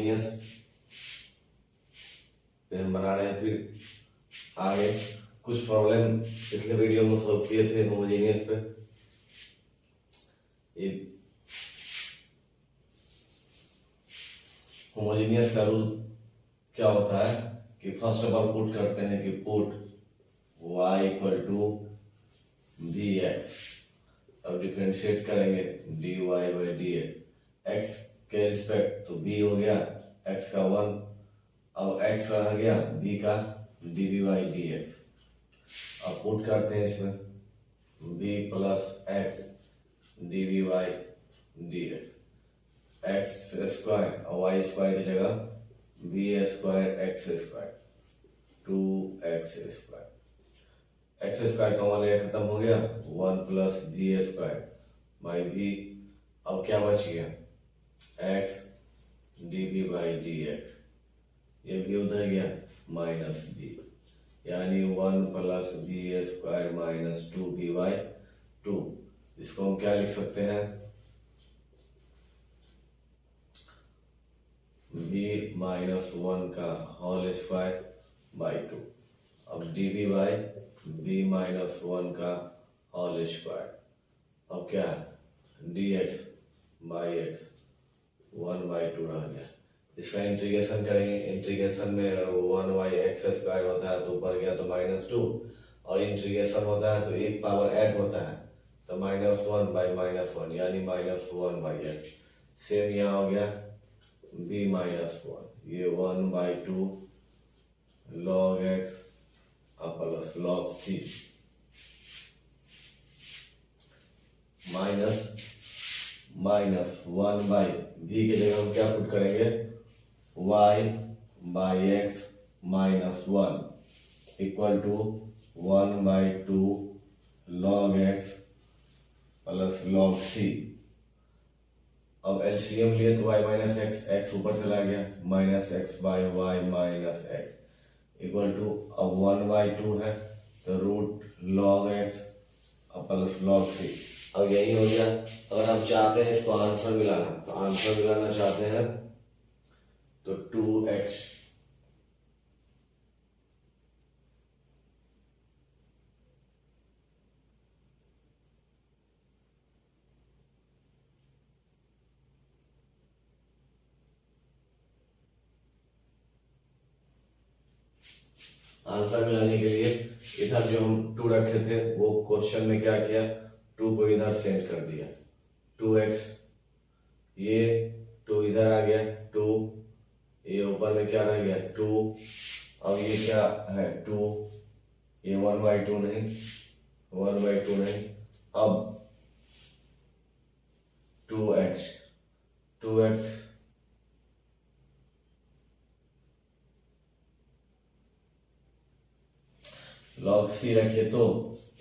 Homogeneous पे हम बना रहे हैं फिर आगे कुछ प्रॉब्लम पिछले वीडियो में सॉल्व किए थे होमोजीनियस पे। होमोजीनियस का रूल क्या होता है कि फर्स्ट ऑफ ऑल पुट करते हैं कि put y equal to b x, अब डिफ्रेंशिएट करेंगे dy बाई डी एक्स के रिस्पेक्ट, तो b हो गया x का 1, अब x रह गया b का dv बाई डी एक्स। अब पुट करते हैं इसमें b plus x dv by d x, x square और वाई स्क्वायर की जगह b square x square 2x square, x square का वन खत्म हो गया 1 plus b square by b. अब क्या बच गया x dv by d x, ये भी उधर गया माइनस बी, यानी 1 plus b square minus 2b by 2। इसको हम क्या लिख सकते हैं b माइनस 1 का होल स्क्वायर बाई 2। अब dv बाई b माइनस 1 का होल स्क्वायर, अब क्या है dx बाई x 1 बाई 2 रह गया। इसका इंटीग्रेशन करेंगे, इंटीग्रेशन में अगर 1 बाई एक्स स्क्वायर होता है तो ऊपर गया तो माइनस 2, और इंटीग्रेशन होता है तो एक पावर ऐड होता है तो माइनस 1 बाई माइनस 1 यानी माइनस 1 बाई एक्स। सेम यहाँ हो गया b माइनस 1, ये 1 by 2 log x plus log c minus 1 by b के जगह हम क्या पुट करेंगे y by x minus 1 equal to 1 by 2 log x plus log c. अब एलसीएम लिए तो y माइनस एक्स, एक्स ऊपर चला गया minus x by y minus x equal to, अब 1 बाई 2 है तो root log x plus log c. अब यही हो गया। अगर हम चाहते हैं इसको आंसर मिलाना, तो आंसर मिलाना चाहते हैं तो 2x आंसर मिलाने के लिए इधर जो हम 2 रखे थे वो क्वेश्चन में क्या किया, 2 को इधर सेट कर दिया 2x, ये 2 इधर आ गया 2, ये ऊपर में क्या रह गया 2, अब ये क्या है 2, ये 1 बाई 2 नहीं 1 बाई 2 नहीं, अब 2x लॉग सी रखिए तो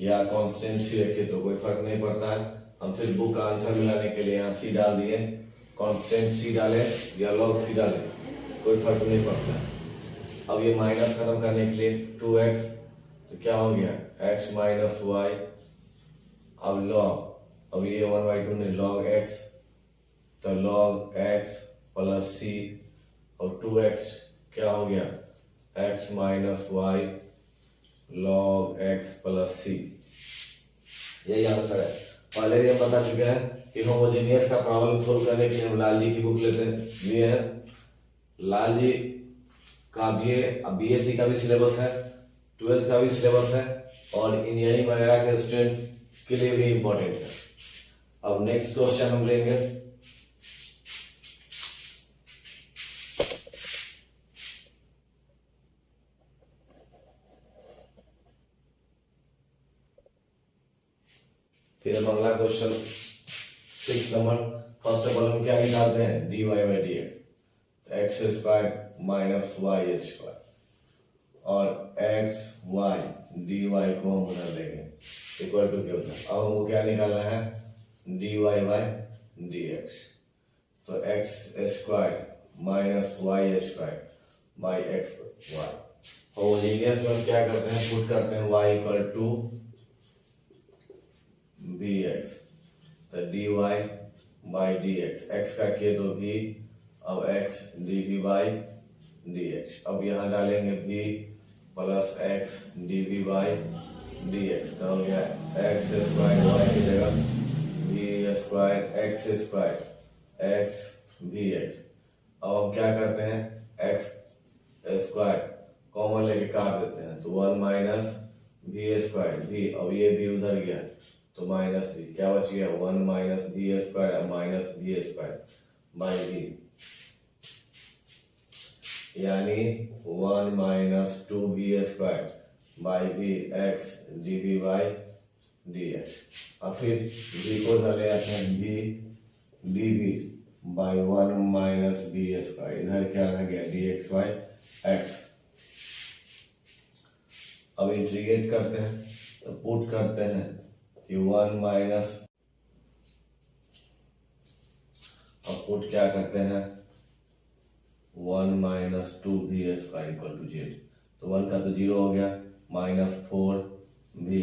या कांस्टेंट सी रखिए तो कोई फर्क नहीं पड़ता है। हम सिर्फ बुक का आंसर मिलाने के लिए यहाँ सी डाल दिए, कांस्टेंट सी डाले या लॉग सी डाले कोई फर्क नहीं पड़ता है। अब ये माइनस खत्म करने के लिए 2x, तो क्या हो गया x माइनस वाई, अब लॉग, अब ये 1 बाई 2 नहीं लॉग x, तो लॉग x प्लस सी, और 2x क्या हो गया x minus y log x plus c. यही आंसर है। पहले भी हम बता चुके हैं कि होमोजेनियस का प्रॉब्लम सोल्व करने के लिए हम लाल जी की बुक लेते हैं, ये है लाल जी का बीएससी का भी सिलेबस है, 12th का भी सिलेबस है, और इंजीनियरिंग वगैरह के स्टूडेंट के लिए भी इम्पोर्टेंट है। अब नेक्स्ट क्वेश्चन हम लेंगे, फिर हम अगला question 6 number. First of all हम क्या निकालते हैं dy by d x square minus y square, और एक्स वाई डी वाई को हम उधर लेंगे इक्वल टू क्या होता है। अब हमको क्या निकालना है dy बाई डी एक्स, तो x square minus y square by x y. Homogeneous में हम क्या करते हैं पुट करते हैं y इक्वल टू bx, तो dy by d x, x का किए तो v अब x dv बाई dx। अब यहाँ डालेंगे v plus x dv by dx, तो हो गया x स्क्वायर y की जगह v square x square x vx। अब हम क्या करते हैं, x स्क्वायर कॉमन लेके काट देते हैं, तो 1 माइनस वी स्क्वायर भी, अब ये भी उधर गया तो माइनस भी, क्या बच गया 1 minus v square minus v square by v, यानी 1 minus 2 v square by v x d v by d x. और फिर v को इधर ले आते हैं, v d v by 1 minus v square, इधर क्या रह गया डी एक्स बाई एक्स। अब इंटीग्रेट करते हैं तो पुट करते हैं कि 1 माइनस, अब पुट क्या करते हैं 1 minus 2 v square equal to z, तो 1 का तो 0 हो गया, minus 4 v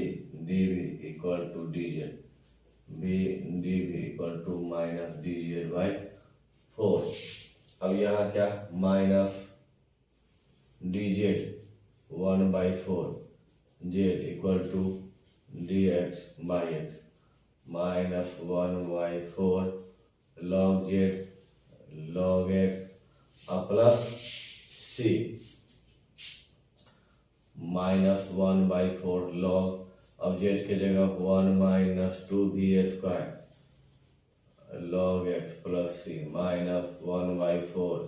d v equal to d z, v d v equal to minus d z by 4। अब यहाँ क्या minus d z 1 by 4 z equal to d x by x, minus 1 by 4 log z log x plus c, minus 1 by 4 log, अब Z के जगह 1 minus 2 v square log x plus c, minus 1 by 4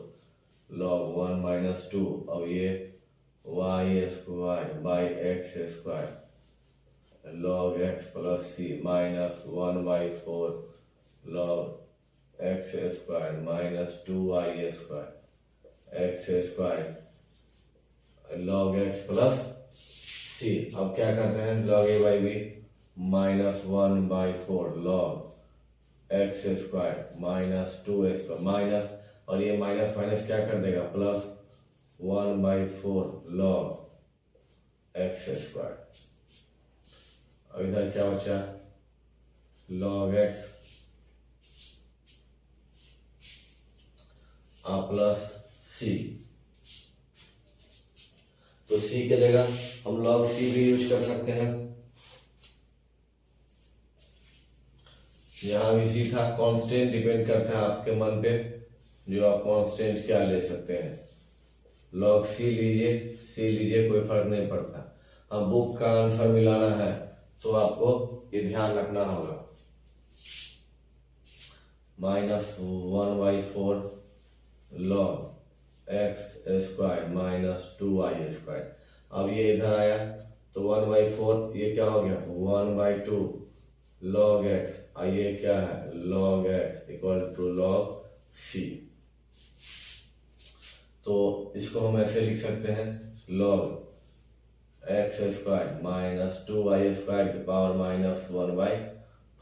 log 1 minus 2, अब ये y square by x square log x plus c, minus 1 by 4 log x square minus 2 y square x square log x plus c. अब क्या करते हैं log a by b, minus 1 by 4 log x square minus 2 square minus, और ये minus minus क्या कर देगा plus 1 by 4 log x square. अब इधर क्या बचा लॉग एक्स प्लस सी, तो सी के जगह हम लॉग सी भी यूज कर सकते हैं, यहां भी सी था, कांस्टेंट डिपेंड करता है आपके मन पे, जो आप कांस्टेंट क्या ले सकते हैं, लॉग सी लीजिए कोई फर्क नहीं पड़ता। अब बुक का आंसर मिलाना है तो आपको ये ध्यान रखना होगा, minus 1 by 4 log x square minus 2 y square. अब ये इधर आया तो 1 बाई 4 ये क्या हो गया 1 बाई 2 लॉग एक्स, और ये क्या है log x equal to log c. तो इसको हम ऐसे लिख सकते हैं log x square minus 2 y square की पावर माइनस 1 बाई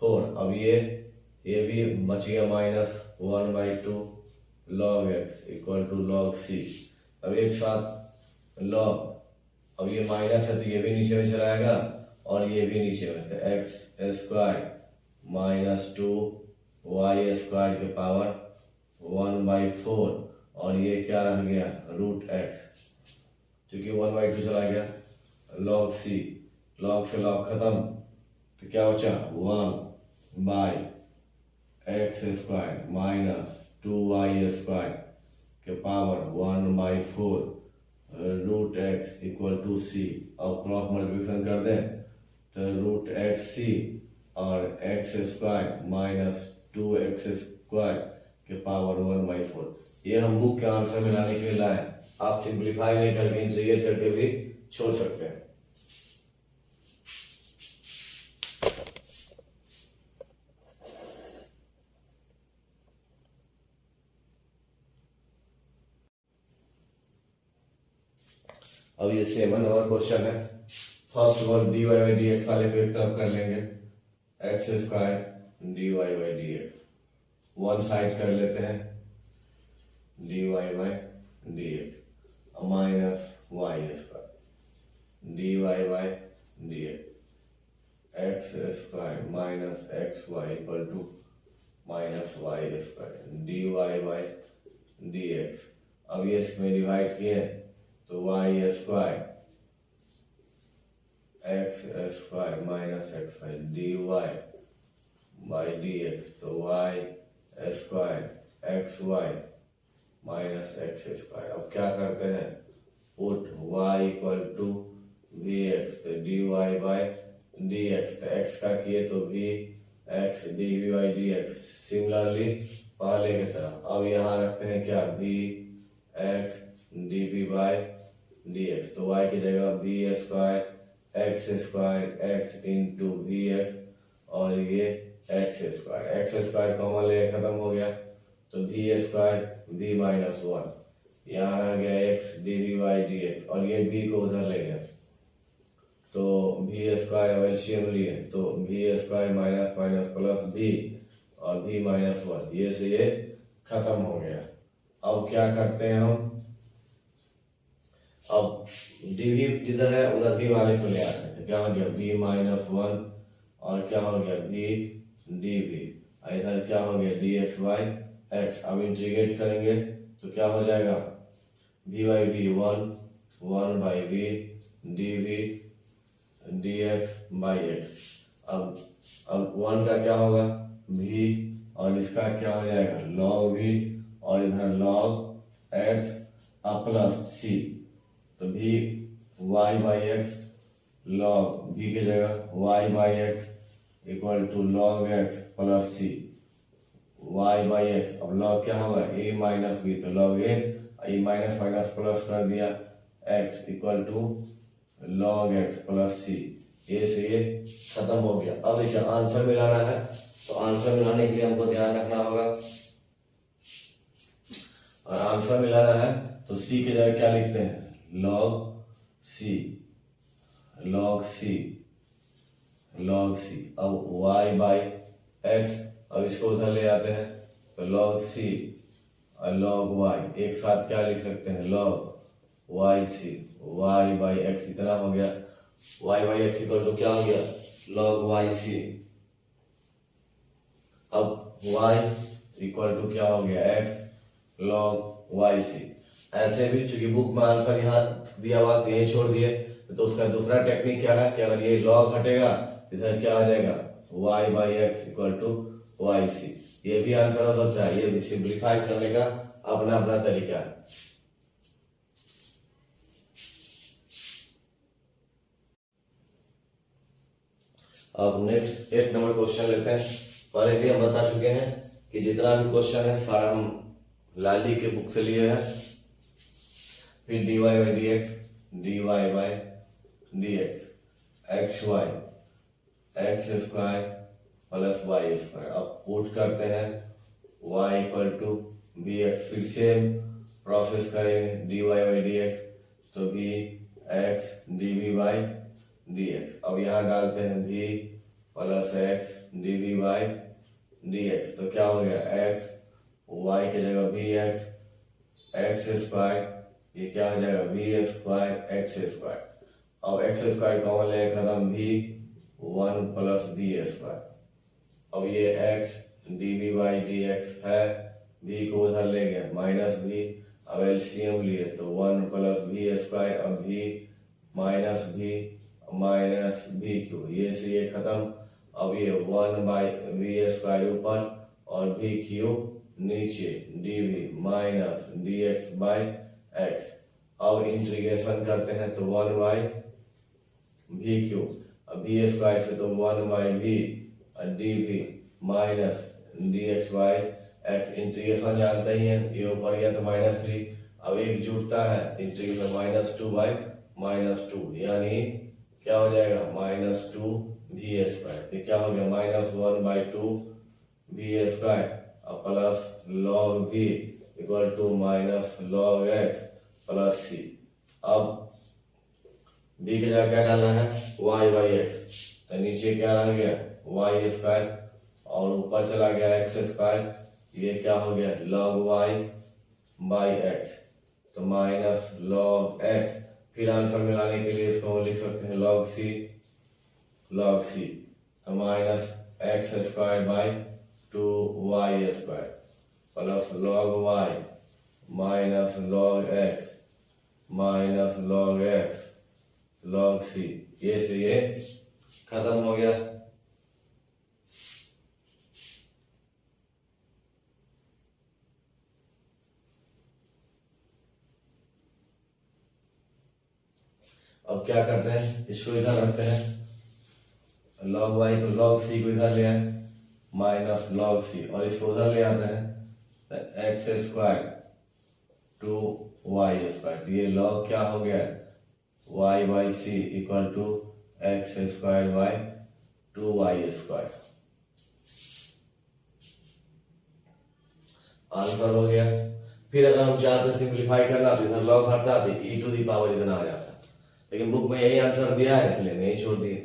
4। अब ये भी बच गया minus 1 by 2 log x equal to log c. अब एक साथ लॉग, अब ये माइनस है तो ये भी नीचे में चलाएगा और ये भी नीचे में, तो x square minus 2 y square के पावर 1 बाई 4, और ये क्या रह गया रूट एक्स, क्योंकि 1 बाई 2 चला गया, लॉग सी, लॉग से लॉग खत्म, तो क्या बचा 1 by x square minus 2 y square के power 1 by 4 root x equal to C. और क्रॉस मल्टीप्लिकेशन कर दें तो रूट एक्स सी और x square minus 2 x square के पावर 1 बाई 4। ये हम बुक के आंसर में लाने के लिए लाए, आप सिंप्लीफाई नहीं करके इंटीग्रेट करके भी छोड़ सकते हैं। अब ये 7 नंबर क्वेश्चन है। First one d y by d x वाले को एक तरफ कर लेंगे, x square d y by d x, one side कर लेते हैं d y by d x minus y square d y by d x square minus x y equal to minus y square d y by dx। अब ये इसमें divide किए तो y square x square minus x Y dy by dx, तो y square x y minus x square. अब क्या करते हैं, put y equal to v x, तो dy बाई डी एक्स, तो x का किए तो v x d v by d x, similarly पहले की तरह। अब यहाँ रखते हैं क्या, v x d v by d x, तो y की जगह v square x into v x और ये एक्स स्क्वायर कॉमन ले खत्म हो गया, तो v square v minus one, यहाँ आ गया x d v by d x और ये v को उधर ले गया, तो वी स्क्वायर एलसीएम लिए तो v square minus minus plus v और v माइनस वन, ये से ये खत्म हो गया। अब क्या करते हैं हम, अब dv जिधर है उधर v वाले को ले आते हैं, तो क्या हो गया v माइनस वन और क्या हो गया v dv, इधर क्या हो गया dx बाई एक्स। अब इंटीग्रेट करेंगे तो क्या हो जाएगा v by v one by v dv dx by x. अब वन का क्या होगा v और इसका क्या हो जाएगा log v और इधर log x प्लस c, तो v y by x log v की जगह y by x equal to log x plus c, y by x. अब log क्या होगा a माइनस b, तो log a minus minus plus कर दिया x equal to log x plus c, ये से ये खत्म हो गया। अब इसे आंसर मिलाना है, तो आंसर मिलाने के लिए हमको ध्यान रखना होगा, और आंसर मिलाना है तो c की जगह क्या लिखते हैं log c। अब y बाई x, अब इसको उधर ले आते हैं तो log c और log y एक साथ क्या लिख सकते हैं log yc, y by x इतना हो गया, y by x equal to क्या हो गया log yc। अब y इक्वल टू क्या हो गया x log yc। ऐसे भी चूंकि बुक में आंसर यहाँ दिया हुआ यही छोड़ दिए, तो उसका दूसरा टेक्निक क्या है कि अगर ये log हटेगा इधर क्या आ जाएगा y by x equal to yc, ये भी आंसर हो सकता है। ये भी सिंप्लीफाई करने का अपना अपना तरीका है। अब नेक्स्ट 8 नंबर क्वेश्चन लेते हैं। पहले भी हम बता चुके हैं कि जितना भी क्वेश्चन है सारा हम लाली के बुक से लिए हैं। फिर dy by d x, dy by d x, x y x square plus y square. अब पुट करते हैं y equal to b x, फिर सेम प्रोसेस करेंगे dy बाई डी एक्स, तो b x d v by d x. अब यहाँ डालते हैं v plus x d v by d x, तो क्या हो गया x y की जगह वी एक्स स्क्वायर, ये क्या हो जाएगा v स्क्वायर एक्स स्क्वायर। अब एक्स स्क्वायर कॉमन ले खत्म, v one plus d square. अब ये x d v by d x है, v को उधर ले गया माइनस v, अब एलसीएम लिए तो वन प्लस वी स्क्वायर, अब v माइनस वी क्यू, ये से ये खत्म। अब ये वन बाई वी स्क्वायर ऊपर और वी क्यू नीचे, d v minus d x by x. अब इंटीग्रेशन करते हैं तो वन बाई वी क्यू, अब वी स्क्वायर से तो वन बाई वी और d v minus d x by x. Integration जानते ही हैं, ये ऊपर गया तो माइनस 3, अब एक जुड़ता है इंटीग्रेशन माइनस 2 बाई माइनस 2, यानी क्या हो जाएगा माइनस 2 वी स्क्वायर। ये क्या हो गया माइनस 1 बाई 2 वी स्क्वायर और plus log v equal to minus log x plus c. अब बी की जगह क्या डालना है y बाई एक्स, तो नीचे क्या रह गया y स्क्वायर और ऊपर चला गया एक्स स्क्वायर, ये क्या हो गया log y बाई एक्स, तो माइनस log x। फिर आंसर मिलाने के लिए इसको लिख सकते हैं log c, तो minus x square by 2y square plus log y minus log x minus log x log c, ये से ये खत्म हो गया। अब क्या करते हैं, इसको इधर रखते हैं, लॉग वाई को लॉग सी को इधर ले आए माइनस लॉग सी, और इसको उधर ले आते हैं तो x square two y square, ये लॉग क्या हो गया, y by c equal to x square by two y square. Answer हो गया। फिर अगर हम चाहते सिंप्लीफाई करना तो इधर लॉग हटा दे, ई टू दी पावर इतना आ जाता, लेकिन बुक में यही आंसर दिया है इसलिए नहीं छोड़ दिए।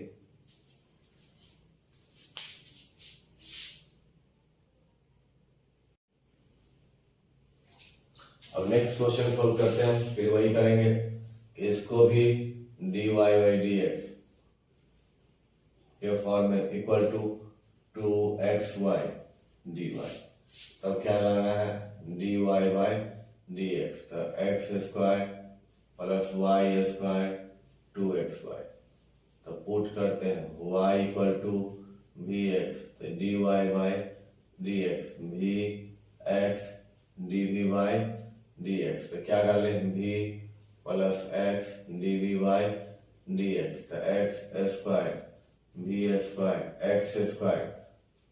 अब नेक्स्ट क्वेश्चन सॉल्व करते हैं, फिर वही करेंगे कि इसको भी dy बाई डी एक्स के फॉर्म में इक्वल टू 2xy dy, तब क्या लाना है dy बाई डी एक्स, तो x square plus y square 2xy, तो पुट करते हैं y equal to v x, तो dy by d x v x d v by d x, तो क्या डाले v plus x d v by d x, तो x square v square x square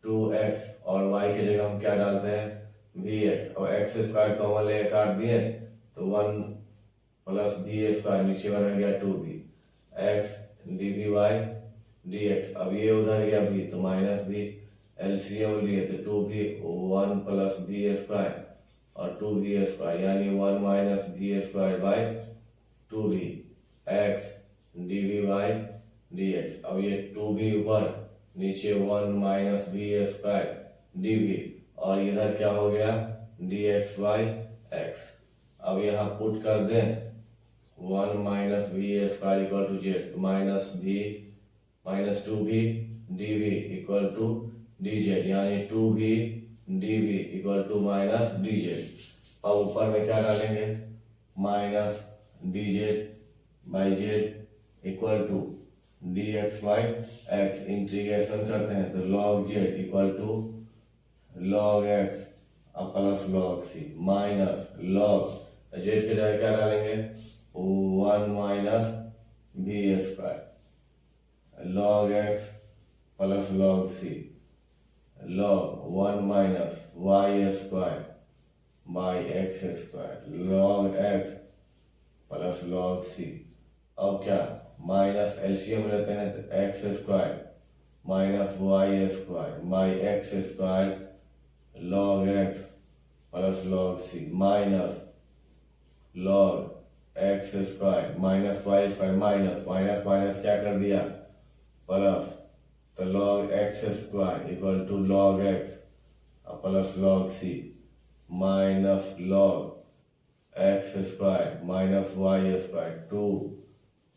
2x और y की जगह हम क्या डालते हैं वी एक्स, और एक्स स्क्वायर कॉमन ले काट दिए तो 1 प्लस वी स्क्वायर नीचे बन गया 2v x d v by d x, अब ये उधर गया v तो माइनस v, एलसीएम लिए तो 2v 1 प्लस वी स्क्वायर और 2v स्क्वायर, यानी 1 minus v square by 2v x d v by d x, अब ये 2v ऊपर नीचे 1 minus v square d v, और इधर क्या हो गया डी एक्स बाई एक्स। अब यहाँ पुट कर दें 1 minus v square equal to z, minus v minus 2v d v equal to d z, यानी 2v d v equal to minus d z. अब ऊपर में क्या डालेंगे minus d z by z equal to d x by x, integration करते हैं तो log z equal to log x अब plus log c minus log z के जगह क्या डालेंगे 1 minus v square log x plus log C log 1 minus y square by x square log x plus log c. अब क्या minus LCM लेते हैं तो x square minus y square by x square log x plus log c minus log x square minus y square minus minus minus क्या कर दिया plus, तो log x square equal to log x plus log c minus log x square minus y square 2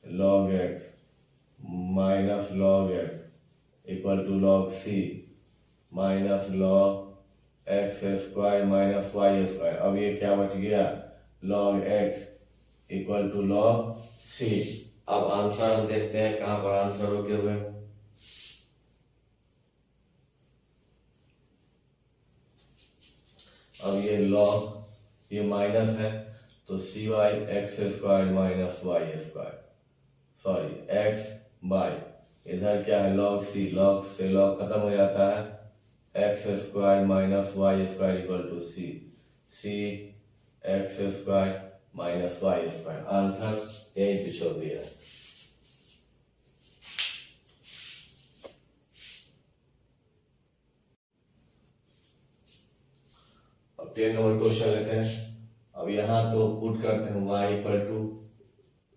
log x minus log x equal to log c minus log x square minus y square. अब ये क्या बच गया log x equal to log c. अब answer हम देखते हैं कहाँ पर आंसर रुके हुए, अब ये लॉग ये माइनस है तो c y x square minus y square, sorry x by इधर क्या है लॉग सी, लॉग से लॉग खत्म हो जाता है x square minus y square equal to c, c x square minus y square. Answer यही पे छोड़ दिया है। अब 10 नंबर क्वेश्चन लेते हैं। अब यहाँ तो पुट करते हैं y equal to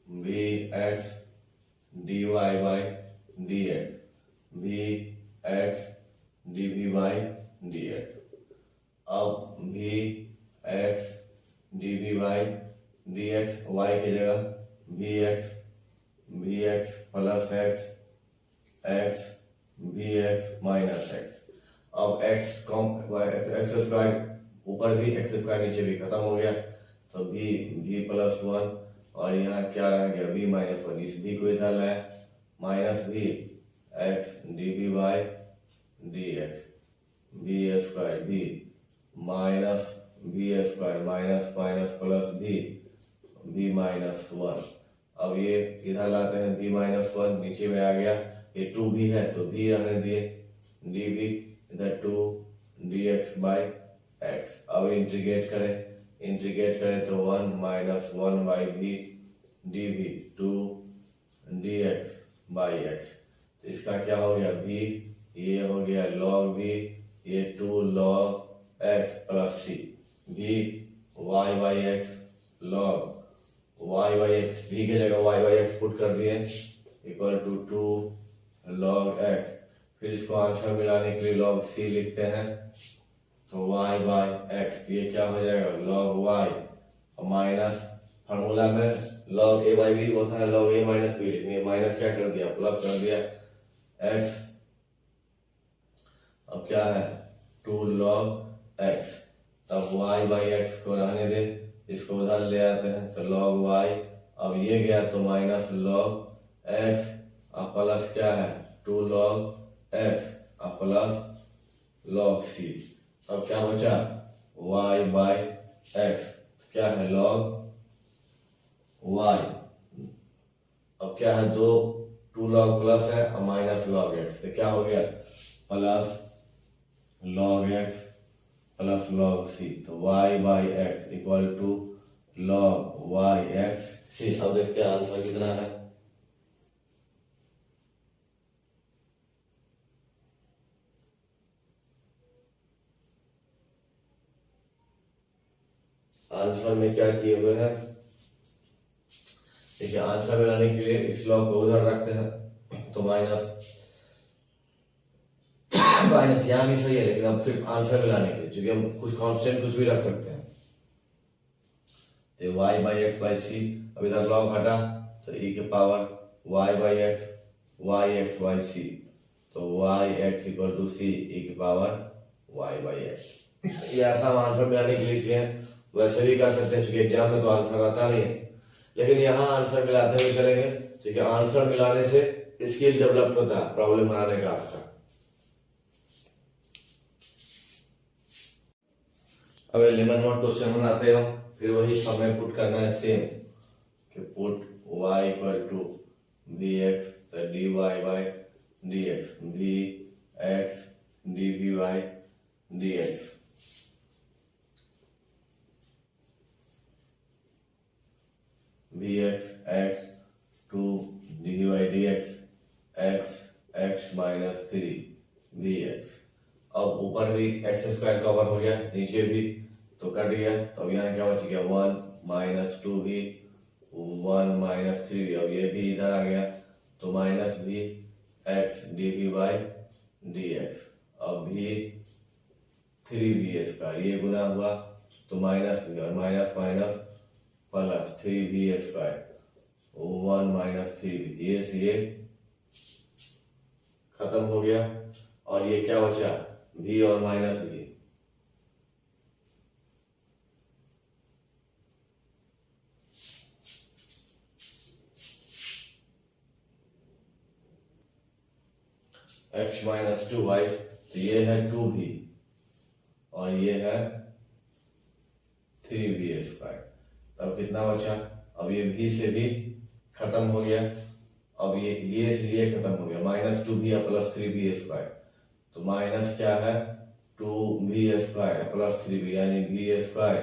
v x d y by d x v x d v by d x. अब v x d v by d x y की जगह v x plus x x v x minus x. अब x square ऊपर भी x square नीचे भी खत्म हो गया, तो v प्लस 1 और यहाँ क्या रह गया v माइनस 1, इस v को इधर लाए minus v x dv by dx v square v minus v square minus minus plus v minus 1। अब ये इधर लाते हैं v माइनस 1, नीचे में आ गया, ये 2v है तो v रहने दिए dv इधर 2 dx बाई x। अब इंटीग्रेट करें तो 1 minus 1 by v dv 2 dx by x। तो इसका क्या हो गया v, ये हो गया log v, ये 2 log x plus c v y by x log y by x, v की जगह y बाई x पुट कर दिए इक्वल टू 2 log x। फिर इसको आंसर मिलाने के लिए log c लिखते हैं तो y बाई x, ये क्या हो जाएगा log y और माइनस फार्मूला में log a बाई b होता है log a माइनस b, लेकिन ये माइनस क्या कर दिया प्लस कर दिया x। अब क्या है 2 log x, तब y बाई x को रहने दे, इसको उधर ले आते हैं तो log y, अब ये गया तो माइनस log x और प्लस क्या है 2 log x और प्लस log c। अब क्या बचा y बाई x, क्या है log y। अब क्या है 2 log प्लस है और माइनस log x, तो क्या हो गया plus log x plus log c। तो y by x equal to log y x c। अब देखते हैं आंसर कितना है। आंसर में क्या किए हुए हैं, देखिए आंसर में लाने के लिए इस log को उधर रखते हैं तो माइनस यहाँ भी सही है, लेकिन अब सिर्फ आंसर में लाने के लिए, क्योंकि हम कुछ कांस्टेंट कुछ भी रख सकते हैं। तो y by x by c, अब इधर log हटा तो e के power y by x by c, तो y x equal to c e के पावर y बाई एक्स। ये ऐसा हम आंसर में लाने के लिए किए हैं, वैसे भी कर सकते हैं, चूंकि एग्जाम में तो आंसर आता नहीं है, लेकिन यहाँ आंसर मिलाते हुए चलेंगे, क्योंकि आंसर मिलाने से स्किल डेवलप होता है प्रॉब्लम बनाने का आपका। अब एलिमेंट नोट क्वेश्चन बनाते हो, फिर वही समय पुट करना है सेम कि put y equal to v x तो d y by d x, v x d v y d x. V x 2 d y d x minus 3 v x. अब ऊपर भी एक्स स्क्वायर कवर हो गया, नीचे भी तो कट गया, तो अब यहाँ क्या बच गया 1 माइनस 2v 1 माइनस 3v। अब ये भी इधर आ गया तो minus v x d v by d x. अब भी 3v स्क्वायर, ये गुना हुआ तो माइनस v और minus minus plus 3v square 1 minus 3v, ये से ये खत्म हो गया। और ये क्या बचा v और minus v, x minus 2y, तो ये है 2v और ये है 3v स्क्वायर। तब कितना बचा, अब ये v से भी खत्म हो गया, अब ये से ये खत्म हो गया, minus 2v plus 3v square, तो माइनस क्या है 2v स्क्वायर प्लस 3v, यानी v स्क्वायर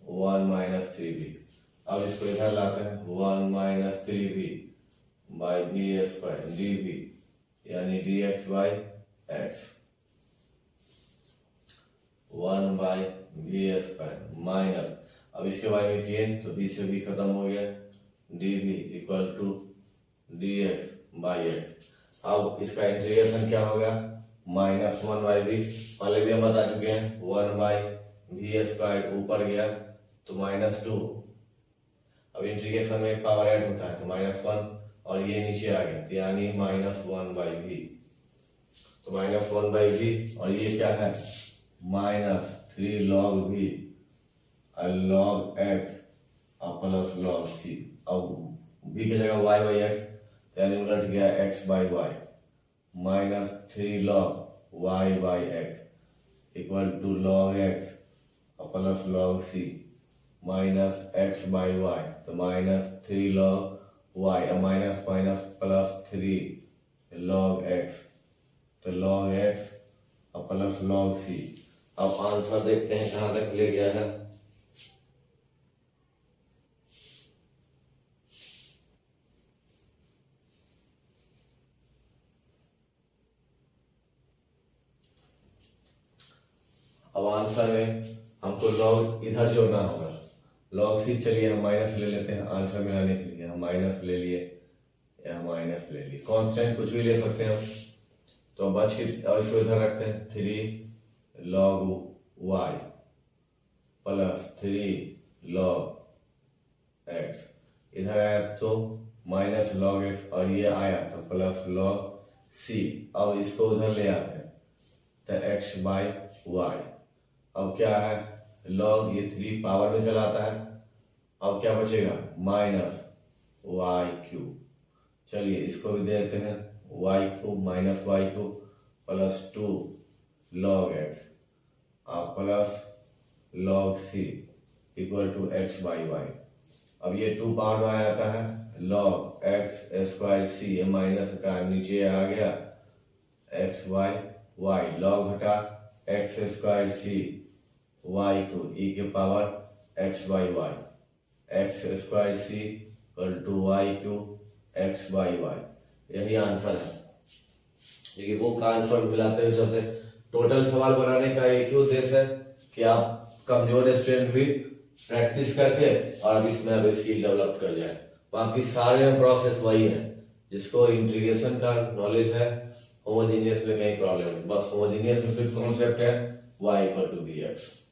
1 माइनस 3v। अब इसको इधर लाते हैं 1 minus 3v by v square dv, यानी dx by x 1 by v square minus, अब इसके बाद में किए तो v से भी खत्म हो गया, dv equal to dx by x. अब इसका इंटीग्रेशन क्या होगा माइनस 1 बाई वी, पहले भी हम बता चुके हैं 1 बाई वी स्क्वायर ऊपर गया तो माइनस 2, अब इंटीग्रेशन में एक पावर ऐड होता है तो माइनस 1 और ये नीचे आ गया, तो यानी माइनस 1 बाई वी, तो माइनस 1 बाई वी और ये क्या है minus 3 log v log x plus log c। अब b की जगह y बाई एक्स, तो यानी उलट गया x by y, minus 3 log y by x equal to log x plus log c minus x by y, तो minus 3 log y, minus minus plus 3 log x, तो log x plus log c। अब answer देखते हैं कहाँ तक ले गया है। अब आंसर में हमको log इधर जोड़ना होगा, log c चलिए हम माइनस ले लेते हैं आंसर में लाने के लिए, हम माइनस ले लिए या माइनस ले लिए, कांस्टेंट कुछ भी ले सकते हैं हम। तो बच के इसको इधर रखते हैं, 3 log y plus 3 log x, इधर आया तो माइनस log x और ये आया तो प्लस log c। अब इसको उधर ले आते हैं तो x बाई वाई। अब क्या है, log ये 3 पावर में चलाता है, अब क्या बचेगा माइनस वाई क्यूब। चलिए इसको भी दे देते हैं, y cube minus y cube plus 2 log x plus log c equal to x by y. अब ये 2 पावर में आ जाता है, log x स्क्वायर c, ये माइनस का नीचे आ गया x बाई वाई, log हटा x स्क्वायर c y को e के power x by y, x square c equal to y cube x by y. यही आंसर है। देखिए वो का आंसर मिलाते हुए चलते। टोटल सवाल बनाने का एक ही उद्देश्य है कि आप कमजोर स्टूडेंट भी प्रैक्टिस करके और अब इसमें अब स्किल डेवलप कर जाए। बाकी सारे में प्रोसेस वही है, जिसको इंटीग्रेशन का नॉलेज है, होमोजीनियस में कहीं प्रॉब्लम है, बस होमोजीनियस में सिर्फ कॉन्सेप्ट है y इक्वल टू bx।